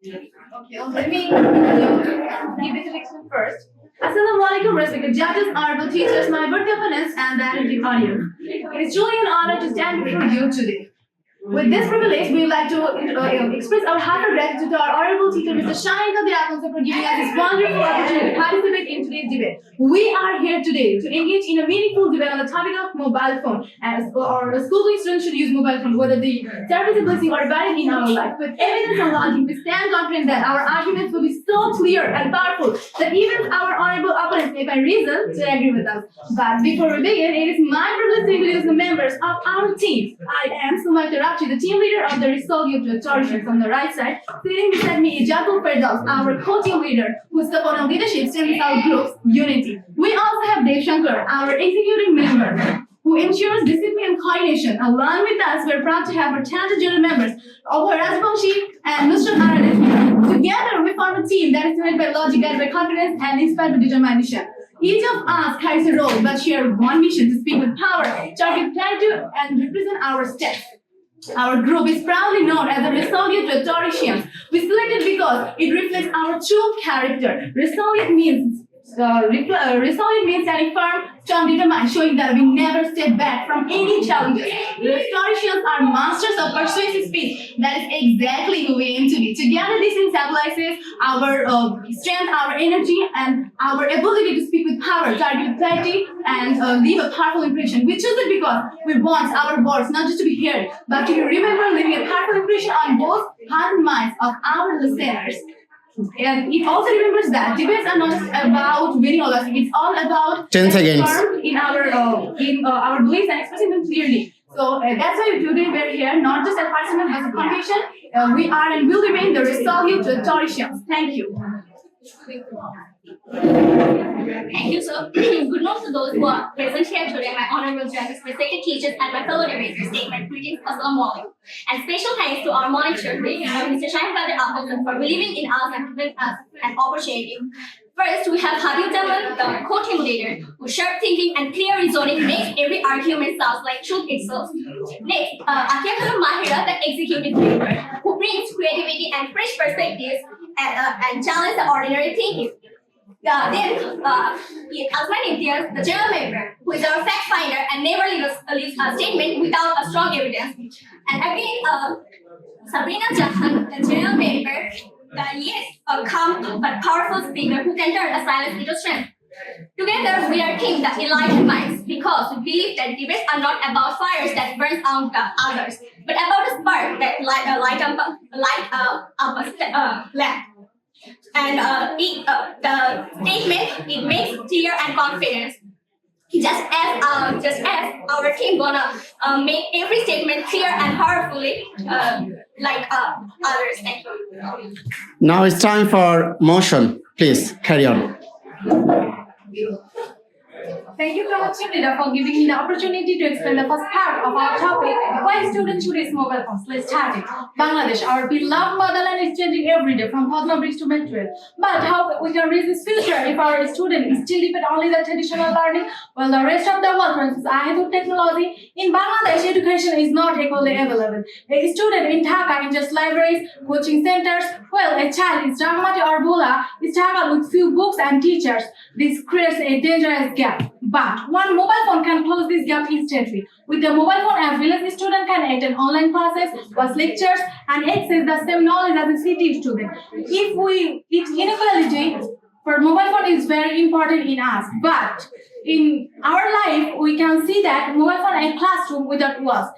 Okay, let me give the introduction first. Assalamualaikum, respected judges, honorable teachers, my birthday opponents, and the attentive audience. It is truly an honor to stand before you today. With this privilege, we would like to express our heartfelt gratitude to our honorable teacher, Mr. Shahin, Kadir, for giving us this wonderful opportunity to participate in today's debate. We are here today to engage in a meaningful debate on the topic of mobile phone, and our school students should use mobile phone, whether the service is a blessing or a burden in our life. With evidence and logic, we stand confident that our arguments will be so clear and powerful that even our honorable opponents may find reason to agree with us. But before we begin, it is my privilege to introduce the members of our team. I am Sumaiya, the team leader of the Resolute Rhetoricians on the right side. Sitting beside me is our co-team leader, whose support and leadership strengthens our group's unity. We also have Dev Shankar, our executive member, who ensures discipline and coordination. Along with us, we're proud to have our talented general members, Obha Rajbanshi and Mr. Aradesh. Together, we form a team that is led by logic, guided by confidence, and inspired by determination. Each of us carries a role, but share one mission: to speak with power, target clarity, and represent our steps. Our group is proudly known as the Resolute Rhetoricians. We selected because it reflects our true character. Resolute means standing firm, strong, determined, showing that we never step back from any challenges. Rhetoricians are masters of persuasive speech. That is exactly who we aim to be. Together, this symbolizes our strength, our energy, and our ability to speak with power, target with clarity, and leave a powerful impression. We choose it because we want our words not just to be heard, but to be remembered, leaving a powerful impression on both hearts and minds of our listeners. And it also remembers that debates are not just about winning or losing. It's all about 10 seconds in our beliefs and expressing them clearly. So that's why today we're here, not just as participants but as a conversation. We are and will remain the Resolute Rhetoricians. Thank you. Thank you, sir. Good morning to those who are present here today, my honorable judges, respected teachers, and my fellow debaters. Take my greetings, assalamualaikum. And special thanks to our monitor, Mr. Shahin for believing in us and giving us an opportunity. First, we have Kadir, the co-team leader, whose sharp thinking and clear reasoning makes every argument sound like truth itself. Next, Akia Mahira, the executive member, who brings creativity and fresh perspectives and challenge the ordinary thinking. Then, Asman Imtiaz, the general member, who is our fact finder and never leaves a statement without a strong evidence. And again, Sabrina Jahan, the general member, a calm but powerful speaker who can turn a silence into strength. Together, we are team the Enlightened minds because we believe that debates are not about fires that burn out others, but about a spark that light up a lamp. And the statement, it makes clear and confidence. Just as our team gonna make every statement clear and powerfully like others. Thank you. Now it's time for motion. Please carry on. Thank you so much, team leader, for giving me the opportunity to explain the first part of our topic, why students should use mobile phones. Let's start it. Bangladesh, our beloved motherland, is changing every day from Padma Bridge to Metro. But how we can reach this future if our students still depend only the traditional learning while the rest of the world runs ahead of technology? In Bangladesh, education is not equally available. A student in Dhaka enters libraries, coaching centers, while a child in Rangmati or Bola is struggled with few books and teachers. This creates a dangerous gap. But one mobile phone can close this gap instantly. With the mobile phone app, village student can attend online classes, watch lectures, and access the same knowledge as a city student. If inequality for mobile phone is very important in us, but in our life, we can see that mobile phone in classroom without walls.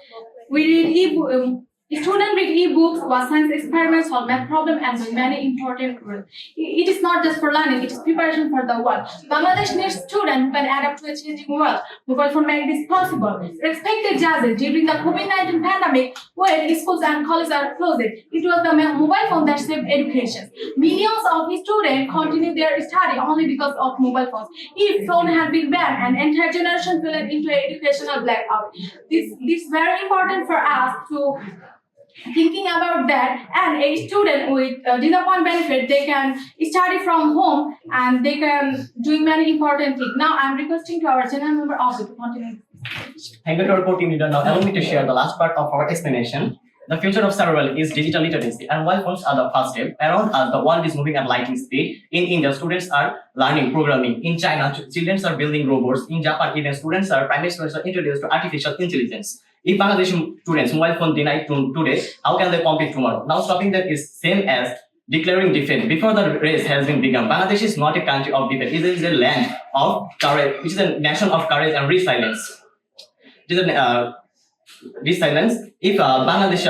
We read students read e-books, watch science experiments, solve math problems, and do many important work. It is not just for learning, it is preparation for the world. Bangladesh needs students who can adapt to a changing world. Mobile phone make this possible. Respected judges, during the COVID-19 pandemic, when schools and colleges are closed, it was the mobile phone that saved education. Millions of students continue their study only because of mobile phones. If phone had been banned, an entire generation fell into an educational blackout. This is very important for us to thinking about that, and a student with disappoint benefit, they can study from home and they can do many important things. Now I'm requesting to our general member also to continue. Thank you to our co-team leader. Now allow me to share the last part of our explanation. The future of survival is digital literacy, and mobile phones are the first step. Around us, the world is moving at lightning speed. In India, students are learning programming. In China, children are building robots. In Japan, even primary students are introduced to artificial intelligence. If Bangladeshi students mobile phone denied today, how can they compete tomorrow? Now, stopping them is same as declaring defeat before the race has been begun. Bangladesh is not a country of defeat. It is a land of courage. It is a nation of courage and resilience. It is a resilience. If Bangladesh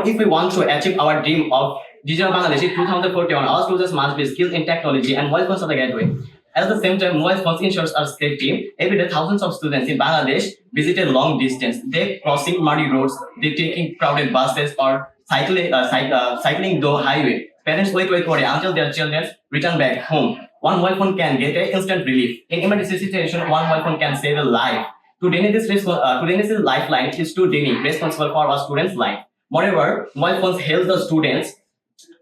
if we want to achieve our dream of digital Bangladesh in 2041, our students must be skilled in technology, and mobile phones are the gateway. At the same time, mobile phones ensures our safety. Every day, thousands of students in Bangladesh visit a long distance. They crossing muddy roads, they taking crowded buses, or cycling the highway. Parents wait until their children return back home. One mobile phone can get an instant relief. In emergency situation, one mobile phone can save a life. Today, this lifeline is too responsible for our students' life. Moreover, mobile phones help the students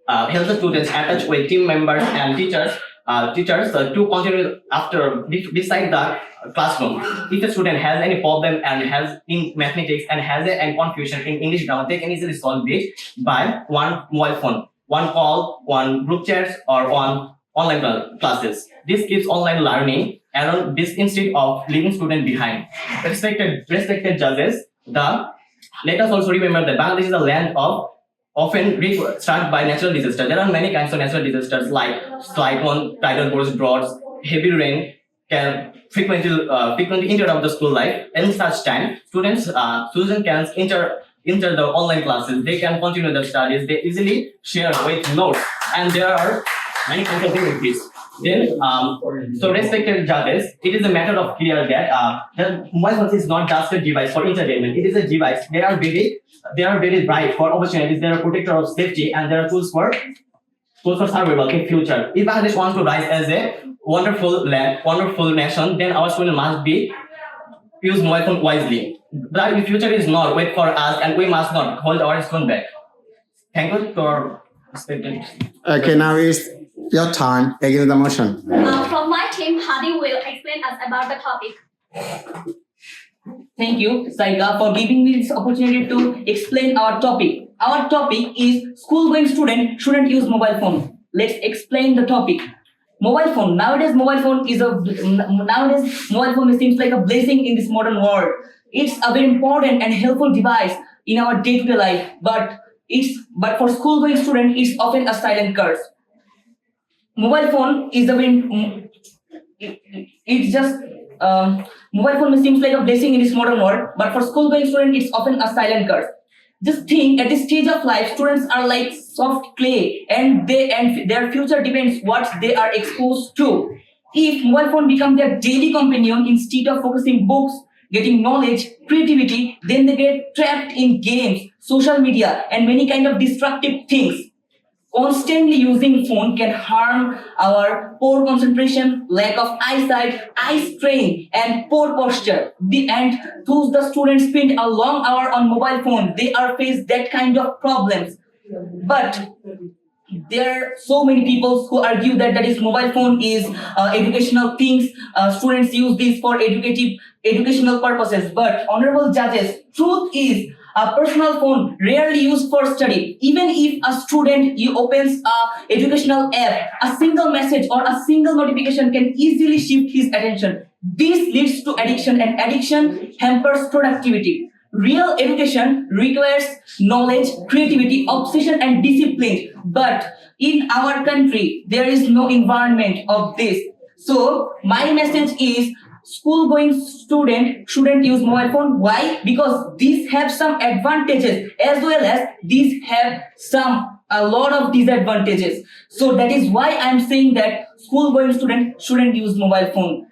attach with team members and teachers to continue beside the classroom. If a student has any problem and has in mathematics and has a confusion in English grammar, they can easily solve it by one mobile phone, one call, one group chats, or one online classes. This keeps online learning around this instead of leaving students behind. Respected judges, let us also remember that Bangladesh is a land of often struck by natural disasters. There are many kinds of natural disasters like cyclone, tidal bursts, droughts, heavy rain can frequently interrupt the school life. In such time, students can enter the online classes. They can continue their studies. They easily share with notes, and there are many kinds of activities. Then, so respected judges, it is a matter of clear that the mobile phone is not just a device for entertainment. It is a device. They are very bright for opportunities. They are protector of safety, and there are tools for survival in future. If Bangladesh wants to rise as a wonderful nation, then our students must use mobile phone wisely. But the future is not wait for us, and we must not hold our students back. Thank you for respected. Okay, now is your turn. Again, the motion. From my team, Hadi will explain us about the topic. Thank you, Saika, for giving me this opportunity to explain our topic. Our topic is school-going student shouldn't use mobile phone. Let's explain the topic. Mobile phone. Nowadays, mobile phone seems like a blessing in this modern world. It's a very important and helpful device in our day-to-day life, but for school-going student, it's often a silent curse. Mobile phone is mobile phone seems like a blessing in this modern world, but for school-going student, it's often a silent curse. Just think, at this stage of life, students are like soft clay, and their future depends what they are exposed to. If mobile phone becomes their daily companion instead of focusing books, getting knowledge, creativity, then they get trapped in games, social media, and many kind of destructive things. Constantly using phone can harm our poor concentration, lack of eyesight, eye strain, and poor posture. And those the students spend a long hour on mobile phone, they are faced that kind of problems. But there are so many people who argue that is mobile phone is educational things. Students use this for educational purposes. But honorable judges, truth is, a personal phone rarely used for study. Even if a student opens a educational app, a single message or a single notification can easily shift his attention. This leads to addiction, and addiction hampers productivity. Real education requires knowledge, creativity, obsession, and discipline. But in our country, there is no environment of this. So my message is, school-going student shouldn't use mobile phone. Why? Because these have some advantages as well as these have a lot of disadvantages. So that is why I'm saying that school-going student shouldn't use mobile phone.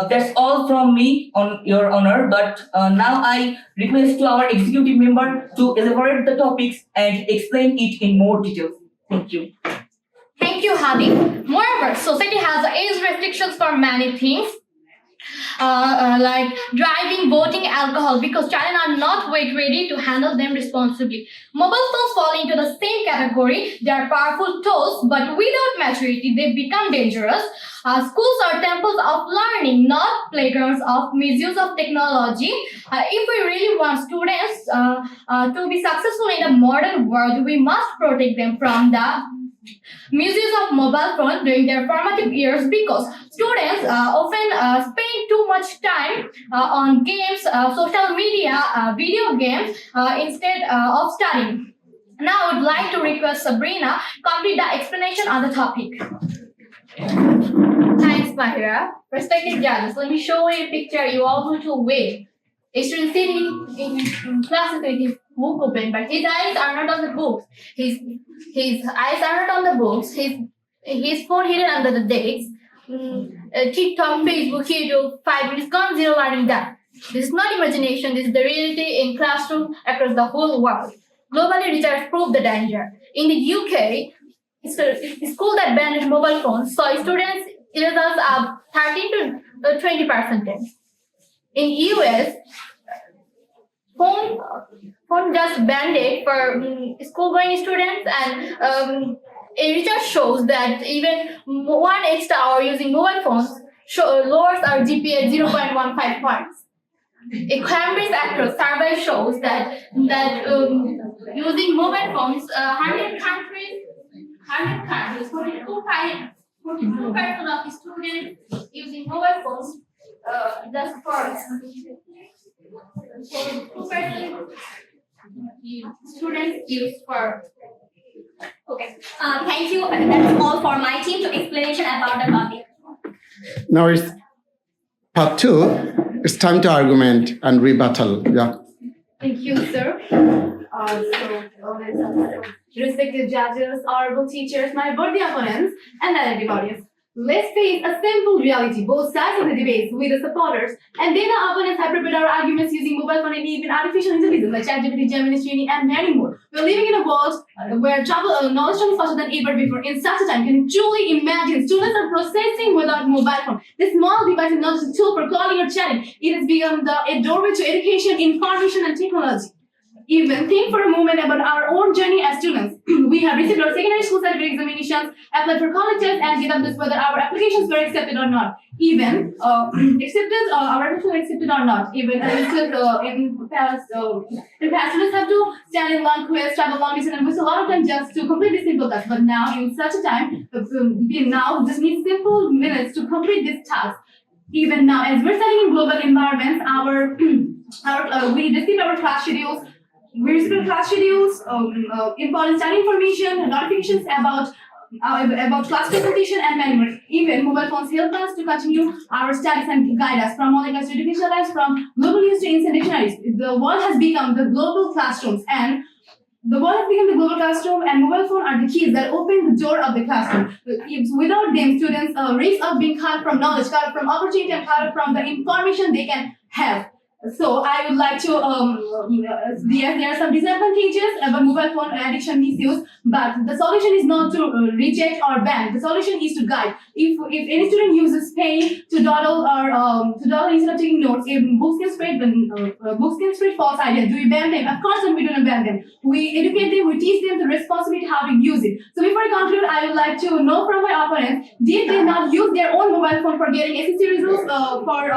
That's all from me, on your honor. But now I request to our executive member to elaborate the topics and explain it in more detail. Thank you. Thank you, Hadi. Moreover, society has age restrictions for many things. like driving, voting, alcohol, because children are not quite ready to handle them responsibly. Mobile phones fall into the same category. They are powerful tools, but without maturity, they become dangerous. Schools are temples of learning, not playgrounds of misuse of technology. If we really want students to be successful in the modern world, we must protect them from the misuse of mobile phones during their formative years, because students often spend too much time on games, social media, video games instead of studying. Now I would like to request Sabrina complete the explanation on the topic. Thanks, Mahira. Respected judges, let me show you a picture you all going to wait. A student sitting in classes with his book open, but his eyes are not on the books. His eyes are not on the books. His phone hidden under the desks. TikTok, Facebook, YouTube, 5 minutes gone, zero learning done. This is not imagination. This is the reality in classrooms across the whole world. Globally, research proved the danger. In the UK, a school that banned mobile phones saw students' results up 13 to 20%. In US, phone just banned it for school-going students, and a research shows that even 1 extra hour using mobile phones lowers our GPA 0.15 points. A Cambridge Across survey shows that using mobile phones, 100 countries, 42% of students using mobile phones just for 2% students use for. Okay. Thank you. That's all for my team to explanation about the topic. Now it's part 2. It's time to argument and rebuttal. Yeah. Thank you, sir. Respected judges, honorable teachers, my worthy opponents, and relative audience. Let's face a simple reality, both sides of the debates with the supporters, and then our opponents have prepared our arguments using mobile phone and even artificial intelligence like ChatGPT, Gemini, Shahin, and many more. We're living in a world where knowledge is faster than ever before. In such a time, can you truly imagine students are processing without mobile phone? This small device is not just a tool for calling or chatting. It has become a doorway to education, information, and technology. Even think for a moment about our own journey as students. We have received our secondary school certificate examinations, applied for colleges, and get up this whether our applications were accepted or not. Even our applications were accepted or not. Even in past students have to stand in long queues, travel long distance, and waste a lot of time just to complete this simple task. But now, in such a time, we now just need simple minutes to complete this task. Even now, as we're studying in global environments, we receive our class schedules. We receive class schedules, important study information, notifications about class presentation, and many more. Even mobile phones help us to continue our studies and guide us from online class to educational lives, from global news to instant dictionaries. The world has become the global classrooms, and mobile phone are the keys that open the door of the classroom. Without them, students risk of being cut from knowledge, cut from opportunity, and cut from the information they can have. So I would like to, there are some disadvantages about mobile phone addiction misuse, but the solution is not to reject or ban. The solution is to guide. If any student uses pen to dawdle instead of taking notes, if books can spread false ideas, do we ban them? Of course we don't ban them. We educate them, we teach them the responsibility how to use it. So before I conclude, I would like to know from my opponents, did they not use their own mobile phone for getting SSC results, for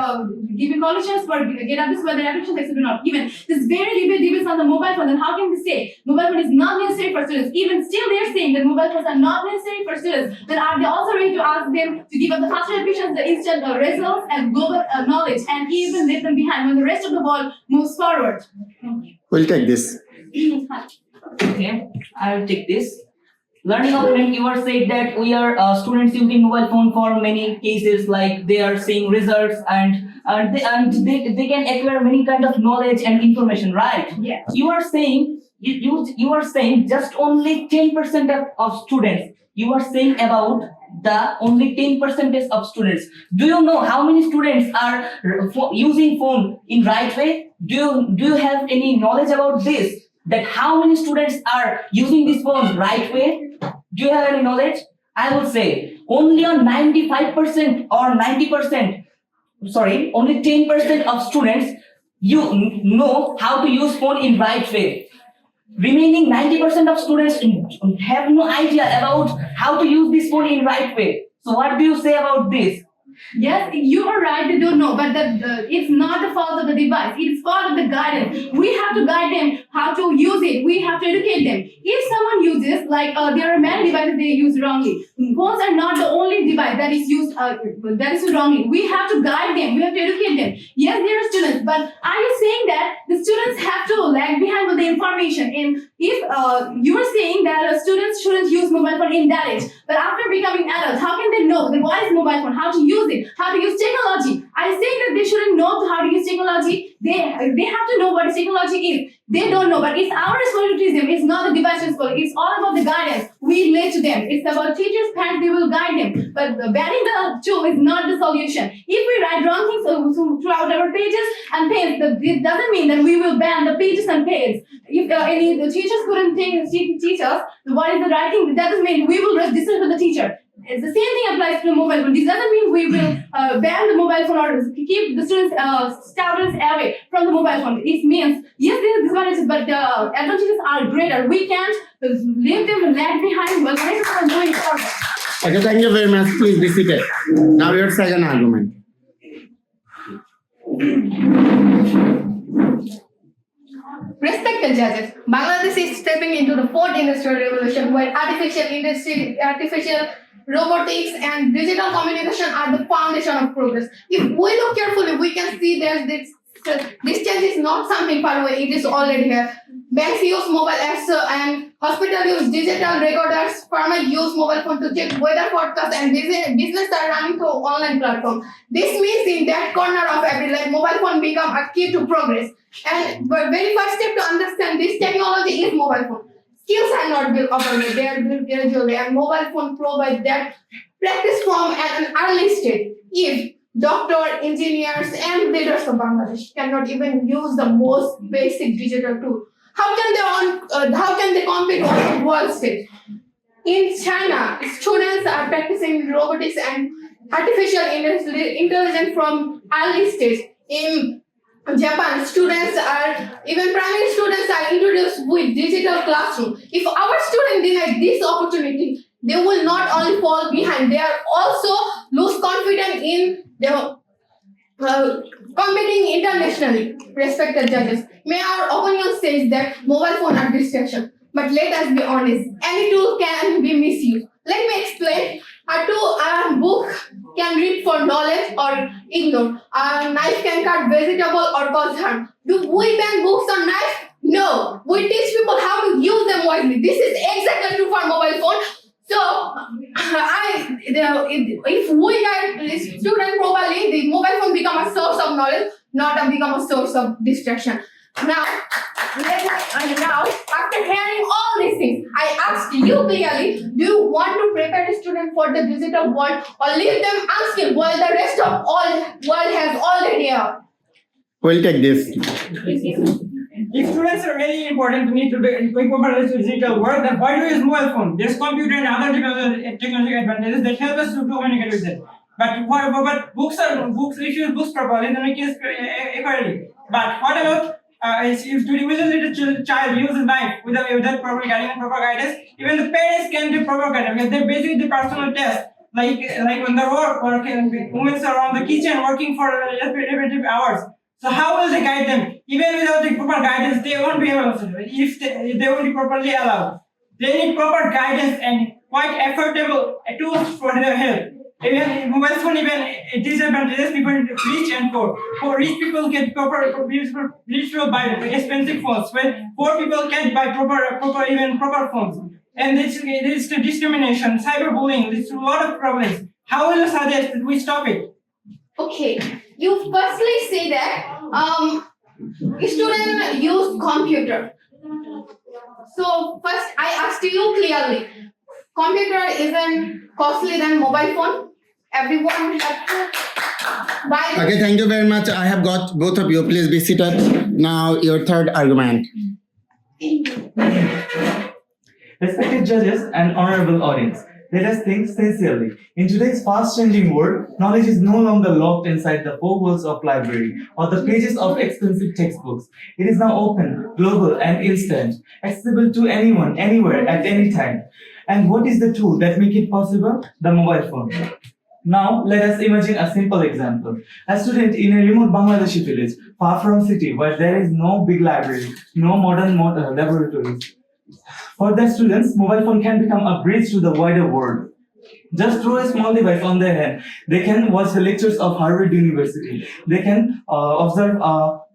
giving colleges, for get up this whether applications accepted or not? Even this very debates on the mobile phone, then how can they say mobile phone is not necessary for students? Even still they're saying that mobile phones are not necessary for students. Then are they also ready to ask them to give up the faster admissions, the instant results, and global knowledge, and even leave them behind when the rest of the world moves forward? We'll take this. Okay, I'll take this. Learning opponent, you are saying that we are students using mobile phone for many cases, like they are seeing results and they can acquire many kind of knowledge and information, right? Yeah. You are saying you are saying just only 10% of students. You are saying about the only 10% of students. Do you know how many students are using phone in right way? Do you have any knowledge about this? That how many students are using this phone right way? Do you have any knowledge? I would say only on 95% or 90%. only 10% of students know how to use phone in right way. Remaining 90% of students have no idea about how to use this phone in right way. So what do you say about this? Yes, you are right, they don't know, but it's not the fault of the device, it's fault of the guidance. We have to guide them how to use it, we have to educate them. If someone uses, like there are many devices they use wrongly. Phones are not the only device that is used wrongly. We have to guide them, we have to educate them. Yes, there are students, but are you saying that the students have to lag behind with the information? And if you are saying that students shouldn't use mobile phone in that age, but after becoming adults, how can they know what is mobile phone, how to use it, how to use technology? I say that they shouldn't know how to use technology. They have to know what technology is. They don't know, but it's our responsibility to teach them. It's not the device's fault. It's all about the guidance we lay to them. It's about teachers, parents, they will guide them. But banning the tool is not the solution. If we write wrong things throughout our pages and pages, it doesn't mean that we will ban the pages and pages. If any the teachers couldn't teach us what is the right thing, that doesn't mean we will distance with the teacher. It's the same thing applies to the mobile phone. This doesn't mean we will ban the mobile phone or keep the students away from the mobile phone. It means, yes, there are disadvantages, but the advantages are greater. We can't leave them lag behind while others are going forward. Okay, thank you very much. Please be seated. Now your second argument. Respected judges, Bangladesh is stepping into the fourth industrial revolution where artificial robotics and digital communication are the foundation of progress. If we look carefully, we can see that this change is not something far away, it is already here. Banks use mobile apps and hospitals use digital recorders, farmers use mobile phone to check weather forecasts, and business are running through online platforms. This means in that corner of every life, mobile phone become a key to progress. And the very first step to understand this technology is mobile phone. Skills are not built overnight, they are built gradually, and mobile phone provides that practice from an early stage. If doctors, engineers, and leaders of Bangladesh cannot even use the most basic digital tool, how can they compete on the world stage? In China, students are practicing robotics and artificial intelligence from early stage. In Japan, primary students are introduced with digital classroom. If our students deny this opportunity, they will not only fall behind, they are also lose confidence in their competing internationally. Respected judges, may our opinion says that mobile phone are distraction. But let us be honest, any tool can be misused. Let me explain. A book can read for knowledge or ignore. A knife can cut vegetable or cause harm. Do we ban books or knives? No. We teach people how to use them wisely. This is exactly true for mobile phone. So, if we guide students properly, the mobile phone become a source of knowledge, not become a source of distraction. Now, after hearing all these things, I ask you clearly, do you want to prepare the student for the digital world or leave them unskilled while the rest of all world has already arrived? We'll take this. If students are really important to need to incorporate the digital world, then why do we use mobile phone? There's computer and other technological advantages that help us to communicate with them. But books, if you use books properly, then we can use equally. But what about if the little child uses knife without proper guidance and proper guidance, even the parents can do proper guidance because they're basically the personal test. Like when they work, women are on the kitchen working for repetitive hours. So how will they guide them? Even without the proper guidance, they won't be able to. If they won't be properly allowed, they need proper guidance and quite affordable tools for their help. Even mobile phone, even disadvantages people rich and poor. For rich people get beautiful buy expensive phones, when poor people can't buy proper phones. And this leads to discrimination, cyberbullying, leads to a lot of problems. How will you suggest that we stop it? Okay, you firstly say that students use computer. So first I asked you clearly, computer isn't costly than mobile phone. Everyone has to buy. Okay, thank you very much. I have got both of you. Please be seated. Now your third argument. Respected judges and honorable audience, let us think sincerely. In today's fast-changing world, knowledge is no longer locked inside the four walls of library or the pages of expensive textbooks. It is now open, global, and instant, accessible to anyone, anywhere, at any time. And what is the tool that makes it possible? The mobile phone. Now, let us imagine a simple example. A student in a remote Bangladeshi village, far from city, where there is no big library, no modern laboratories. For the students, mobile phone can become a bridge to the wider world. Just through a small device on their hand, they can watch the lectures of Harvard University. They can observe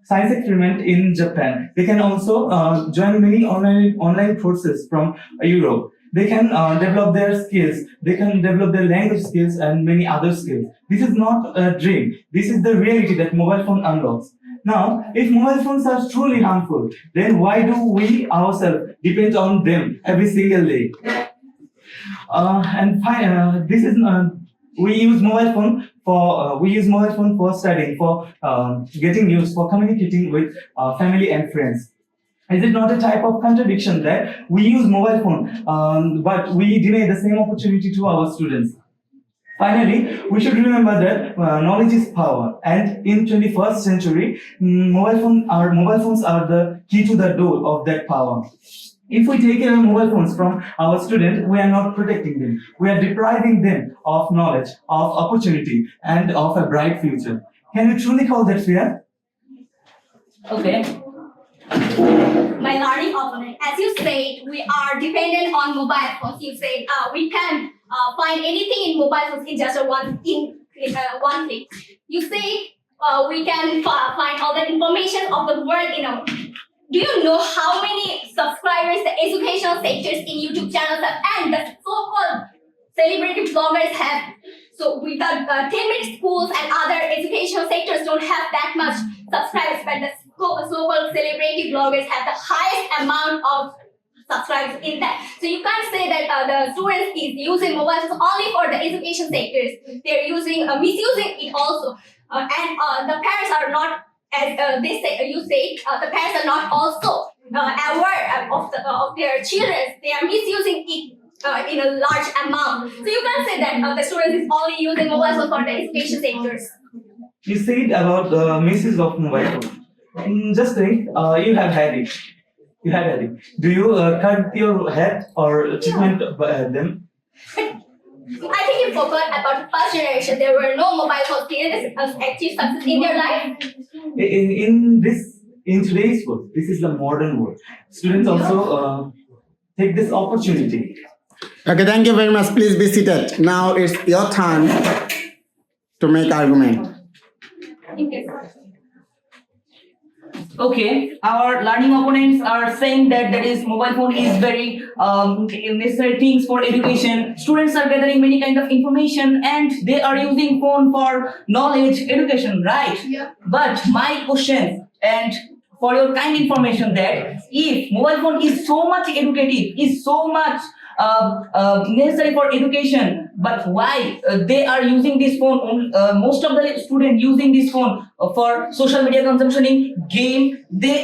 science experiment in Japan. They can also join many online courses from Europe. They can develop their skills. They can develop their language skills and many other skills. This is not a dream. This is the reality that mobile phone unlocks. Now, if mobile phones are truly harmful, then why do we ourselves depend on them every single day? We use mobile phone for studying, for getting news, for communicating with family and friends. Is it not a type of contradiction that we use mobile phone, but we deny the same opportunity to our students? Finally, we should remember that knowledge is power, and in 21st century, mobile phones are the key to the door of that power. If we take away mobile phones from our students, we are not protecting them. We are depriving them of knowledge, of opportunity, and of a bright future. Can we truly call that fair? Okay. My learning opponent, as you said, we are dependent on mobile phones. You said we can find anything in mobile phones in just one click. You say we can find all the information of the world in our. Do you know how many subscribers the educational sectors in YouTube channels have and the so-called celebrity bloggers have? So without 10-minute schools and other educational sectors don't have that much subscribers, but the so-called celebrity bloggers have the highest amount of subscribers in that. So you can't say that the students is using mobile phones only for the education sectors. They're using misusing it also, and the parents are not, as they say, you say, the parents are not also aware of their children. They are misusing it in a large amount. So you can't say that the students is only using mobile phones for the education sectors. You said about the misuse of mobile phone. Just think, you have had it. You have had it. Do you cut your head or treatment them? I think you forgot about the first generation. There were no mobile phones. Did achieve success in their life? In today's world, this is the modern world. Students also take this opportunity. Okay, thank you very much. Please be seated. Now it's your turn to make argument. Thank you. Okay, our learning opponents are saying that mobile phone is very necessary things for education. Students are gathering many kind of information and they are using phone for knowledge, education, right? Yeah. But my question, and for your kind information, that if mobile phone is so much educative, is so much necessary for education, but why they are using this phone? Most of the students using this phone for social media consumption, in game.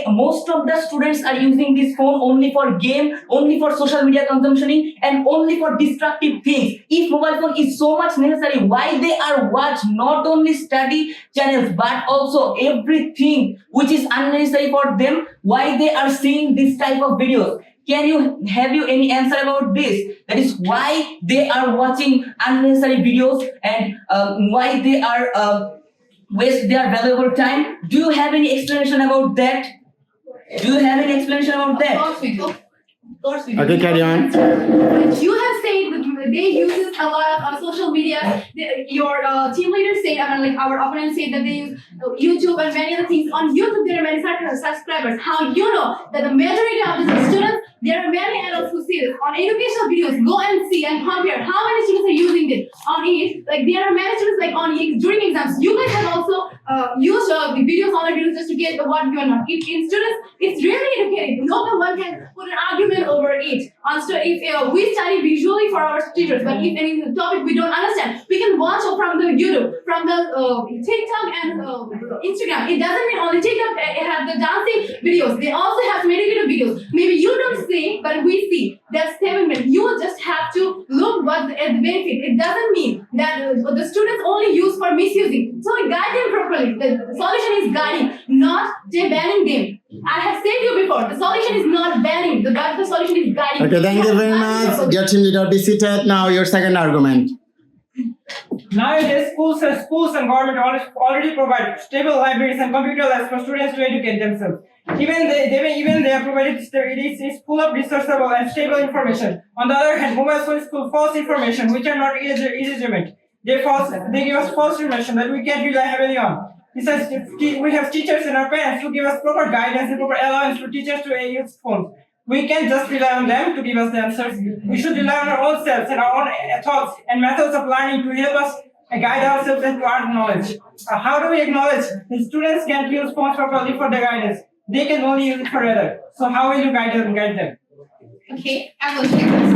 Most of the students are using this phone only for game, only for social media consumption, and only for destructive things. If mobile phone is so much necessary, why they are watch not only study channels but also everything which is unnecessary for them? Why they are seeing this type of videos? Have you any answer about this? That is why they are watching unnecessary videos and why they are waste their valuable time. Do you have any explanation about that? Do you have any explanation about that? Of course we do. Of course we do. Okay, carry on. You have said that they use a lot of social media. Your team leaders say, our opponents say that they use YouTube and many other things. On YouTube, there are many subscribers. How you know that the majority of the students, there are many adults who see this. On educational videos, go and see and compare how many students are using this. On it, there are many students during exams. You guys have also use the videos on the videos just to get the what you are not. If in students, it's really educating. No one can put an argument over it. If we study visually for our teachers, but if any topic we don't understand, we can watch from the YouTube, from the TikTok and Instagram. It doesn't mean only TikTok have the dancing videos. They also have medical videos. Maybe you don't see, but we see. That's 7 minutes. You just have to look what the benefit. It doesn't mean that the students only use for misusing. So guide them properly. The solution is guiding, not banning them. I have said you before, the solution is not banning, but the solution is guiding. Okay, thank you very much. Dear team leader, be seated. Now your second argument. Nowadays, schools and government already provide stable libraries and computer labs for students to educate themselves. Even they have provided it is full of researchable and stable information. On the other hand, mobile phones full of false information which are not illegitimate. They give us false information that we can't rely heavily on. Besides, we have teachers and our parents who give us proper guidance and proper allowance for teachers to use phones. We can't just rely on them to give us the answers. We should rely on our own selves and our own thoughts and methods of learning to help us guide ourselves and to our knowledge. How do we acknowledge that students can't use phones properly for their guidance? They can only use it for weather. So how will you guide them? Okay, I will take this.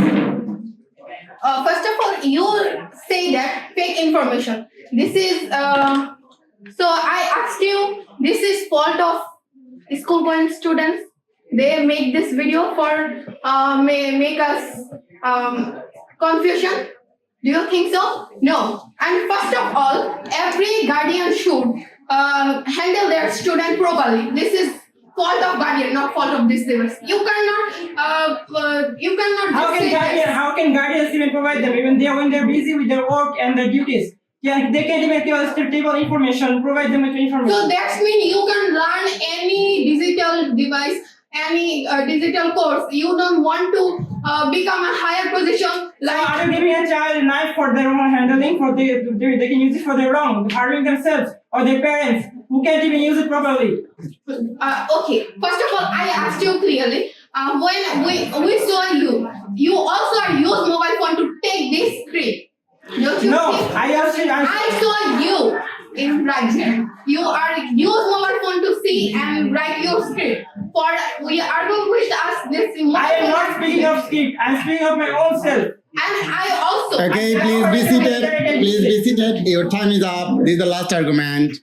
First of all, you say that fake information. This is so I asked you. This is fault of school going students. They make this video for make us confusion. Do you think so? No. And first of all, every guardian should handle their student properly. This is fault of guardian, not fault of this service. You cannot. How can guardians even provide them when they're busy with their work and their duties? Yeah, they can't even give us stable information, provide them with information. So that means you can learn any digital device, any digital course. You don't want to become a higher position. So are you giving a child a knife for their own handling? They can use it for their own, harming themselves or their parents who can't even use it properly. Okay. First of all, I asked you clearly. When we saw you, you also use mobile phone to take this script. Don't you No, think? I saw you in writing. You are use mobile phone to see and write your script. We are going with us this. I am not speaking of script. I am speaking of my own self. And I also. Okay, please be seated. Please be seated. Your time is up. This is the last argument.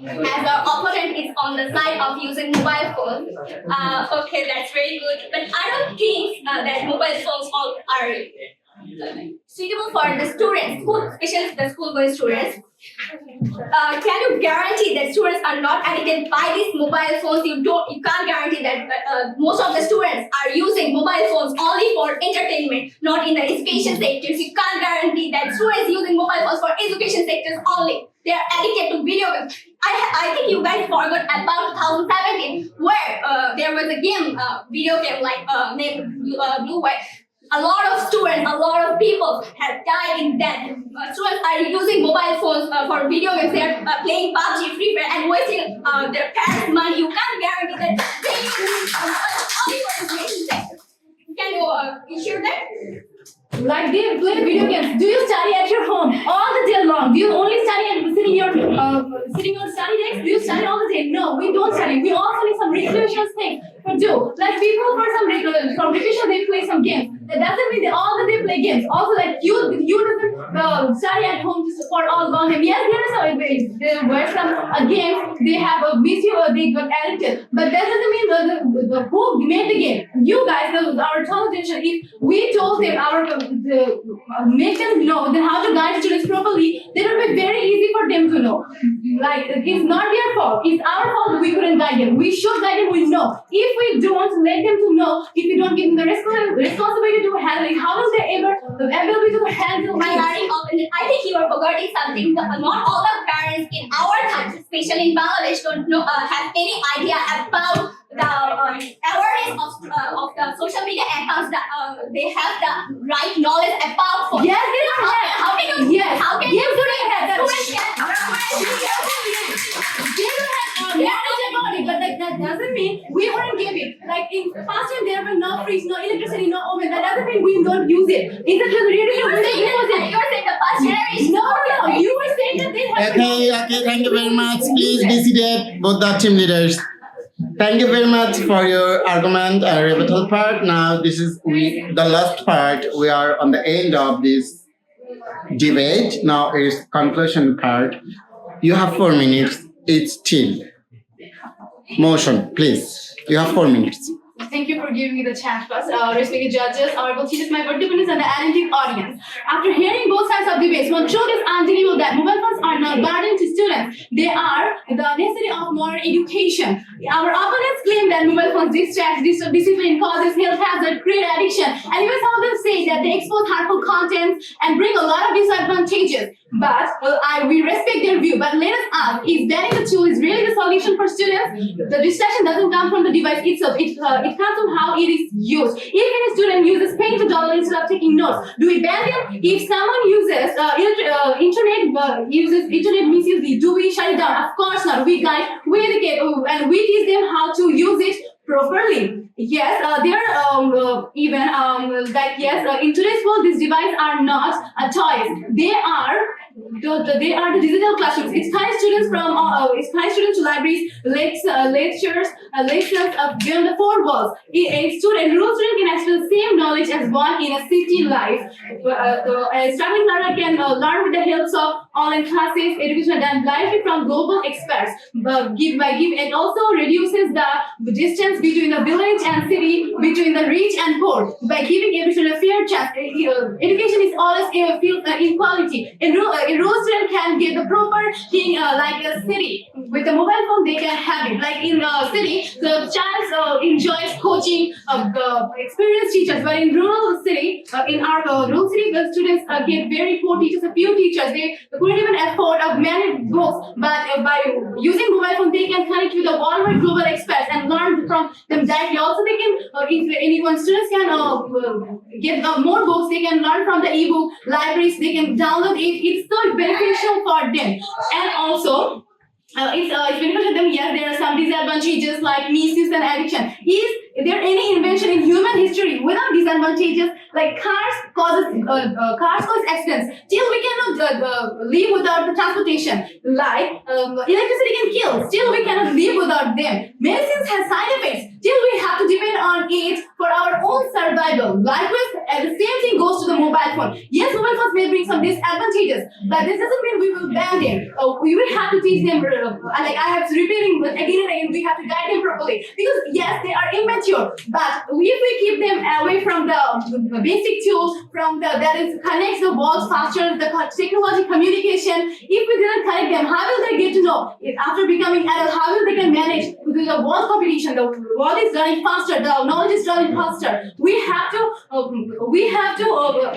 As our opponent is on the side of using mobile phones, okay, that's very good. But I don't think that mobile phones all are suitable for the students, especially the school-going students. Can you guarantee that students are not addicted by these mobile phones? You can't guarantee that most of the students are using mobile phones only for entertainment, not in the education sectors. You can't guarantee that students using mobile phones for education sectors only. They are addicted to video games. I think you guys forgot about 2017 where there was a game, video game like named Blue White. A lot of students, a lot of people have died in that. Students are using mobile phones for video games. They are playing PUBG, Free Fire, and wasting their parents' money. You can't guarantee that they use only for education sector. Can you ensure that? Like they play video games. Do you study at your home all the day long? Do you only study and sitting on study desk? Do you study all the day? No, we don't study. We also need some recreational things to do. Like people for some recreation, they play some games. That doesn't mean they all the day play games. Also, like you doesn't study at home just for all long time. Yes, there were some games they have a busy or they got addicted. But that doesn't mean the who made the game. You guys, our total generation. If we told them make them know then how to guide students properly, then it will be very easy for them to know. Like it's not their fault. It's our fault we couldn't guide them. We should guide them. We know. If we don't let them to know, if we don't give them the responsibility to handle it, how will they ever the ability to handle it? I think you are forgetting something. Not all the parents in our country, especially in Bangladesh, don't know have any idea about the awareness of the social media accounts that they have the right knowledge about for. Yes, they don't have. How can you? Yes. How can yes, you? They don't have that. Students can. They don't have knowledge about it, but like that doesn't mean we wouldn't give it. Like in past time, there were no fridge, no electricity, no oven. That doesn't mean we don't use it. Is it really? You were saying the past generation. No. You were saying that they have. Okay, thank you very much. Please be seated, both the team leaders. Thank you very much for your argument and rebuttal part. Now, this is the last part. We are on the end of this debate. Now is conclusion part. You have 4 minutes. It's chill. Motion, please. You have 4 minutes. Thank you for giving me the chance, plus respected judges, honorable teachers, my participants, and the attentive audience. After hearing both sides of debates, one truth is undeniable that mobile phones are not burden to students. They are the necessity of modern education. Our opponents claim that mobile phones distract, discipline, causes health hazard, create addiction, and even some of them say that they expose harmful content and bring a lot of disadvantages. But we respect their view. But let us ask: is banning the tool is really the solution for students? The distraction doesn't come from the device itself. It comes from how it is used. If any student uses pen to download instead of taking notes, do we ban them? If someone uses internet misusely, do we shut it down? Of course not. We guide, we educate, and we teach them how to use it properly. Yes, in today's world, these devices are not toys. They are the digital classrooms. It's kind students to libraries, lectures, lessons beyond the 4 walls. A rural student can access the same knowledge as one in a city life. A struggling learner can learn with the help of online classes, education done live from global experts. It also reduces the distance between the village and city, between the rich and poor. By giving every student a fair chance, education is always inequality. A rural student can get the proper thing like a city. With the mobile phone, they can have it. Like in a city, the child enjoys coaching experienced teachers. But in rural city, the students get very poor teachers, a few teachers. They couldn't even afford many books. But by using mobile phone, they can connect with the worldwide global experts and learn from them directly. Also, they can, if anyone students can get more books, they can learn from the ebook libraries. They can download it. It's so beneficial for them. And also, it's beneficial to them. Yes, there are some disadvantages like misuse and addiction. Is there any invention in human history without disadvantages? Like cars cause accidents. Still, we cannot live without the transportation. Like electricity can kill. Still, we cannot live without them. Medicines have side effects. Still, we have to depend on it for our own survival. Likewise, the same thing goes to the mobile phone. Yes, mobile phones may bring some disadvantages, but this doesn't mean we will ban them. We will have to teach them. Like I have to repeating again and again, we have to guide them properly because yes, they are immature. But if we keep them away from the basic tools, from that connects the world faster, the technology communication. If we didn't connect them, how will they get to know? After becoming adult, how will they can manage to do the world competition? The world is running faster. The knowledge is running faster. We have to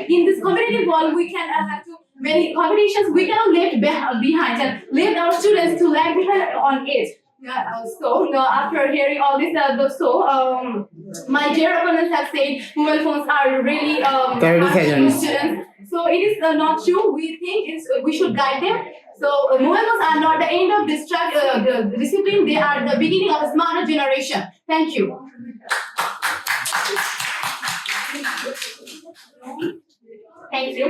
in this competitive world, we can have to. Many competitions we cannot leave behind and leave our students to lag behind on it. After hearing all this, my dear opponents have said mobile phones are really 30 seconds. Students. So it is not true. We think we should guide them. So mobile phones are not the end of the discipline. They are the beginning of a smarter generation. Thank you. Thank you,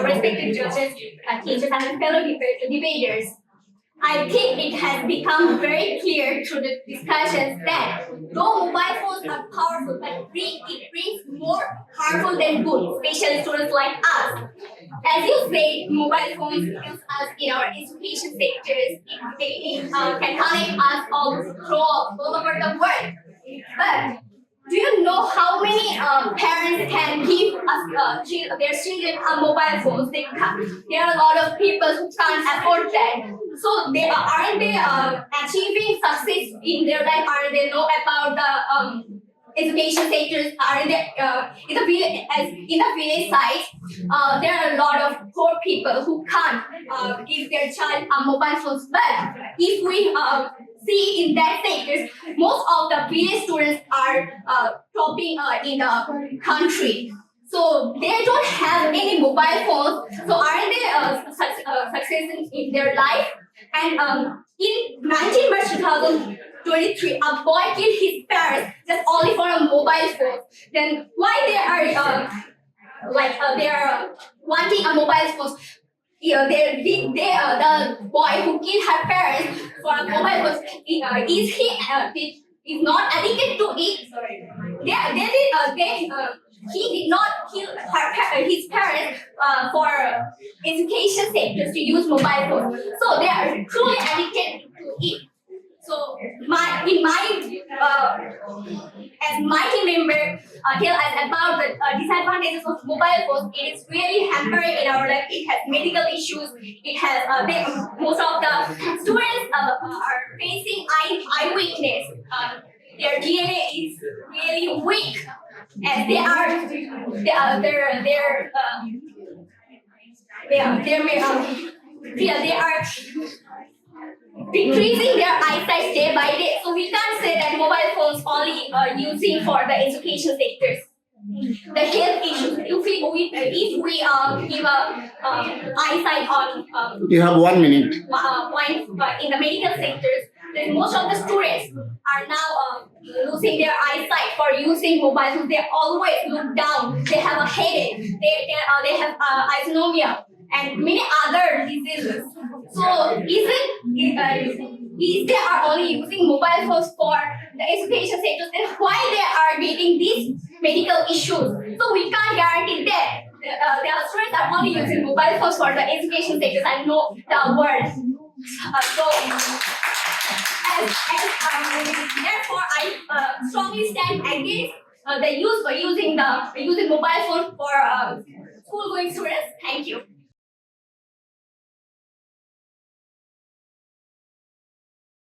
respected judges, teachers, and fellow debaters. I think it has become very clear through the discussions that though mobile phones are powerful, but it brings more harmful than good, especially students like us. As you say, mobile phones use us in our education sectors. It can connect us all over the world. But do you know how many parents can give us their children mobile phones? There are a lot of people who can't afford that. So aren't they achieving success in their life? Aren't they know about the education sectors? Aren't they in the village side? There are a lot of poor people who can't give their child mobile phones. But if we see in that sectors, most of the village students are topping in the country. So they don't have any mobile phones. So aren't they successful in their life? And in 19 March 2023, a boy killed his parents just only for a mobile phone. Then why they are they are wanting a mobile phone? Yeah, the boy who killed her parents for a mobile phone is not addicted to it. He did not kill his parents for education sectors to use mobile phones. So they are truly addicted to it. So as my team member tell us about the disadvantages of mobile phones, it is really hampering in our life. It has medical issues. It has most of the students are facing eye weakness. Their DNA is really weak, and they are decreasing their eyesight day by day. So we can't say that mobile phones only using for the education sectors. The health issues. If we give a eyesight on You have 1 minute. points in the medical sectors, then most of the students are now losing their eyesight for using mobile phones. They always look down. They have a headache. They have isomnia and many other diseases. So if they are only using mobile phones for the education sectors, then why they are getting these medical issues? So we can't guarantee that. The students are only using mobile phones for the education sectors. I know the words. Therefore, I strongly stand against the use for using mobile phone for school-going students. Thank you.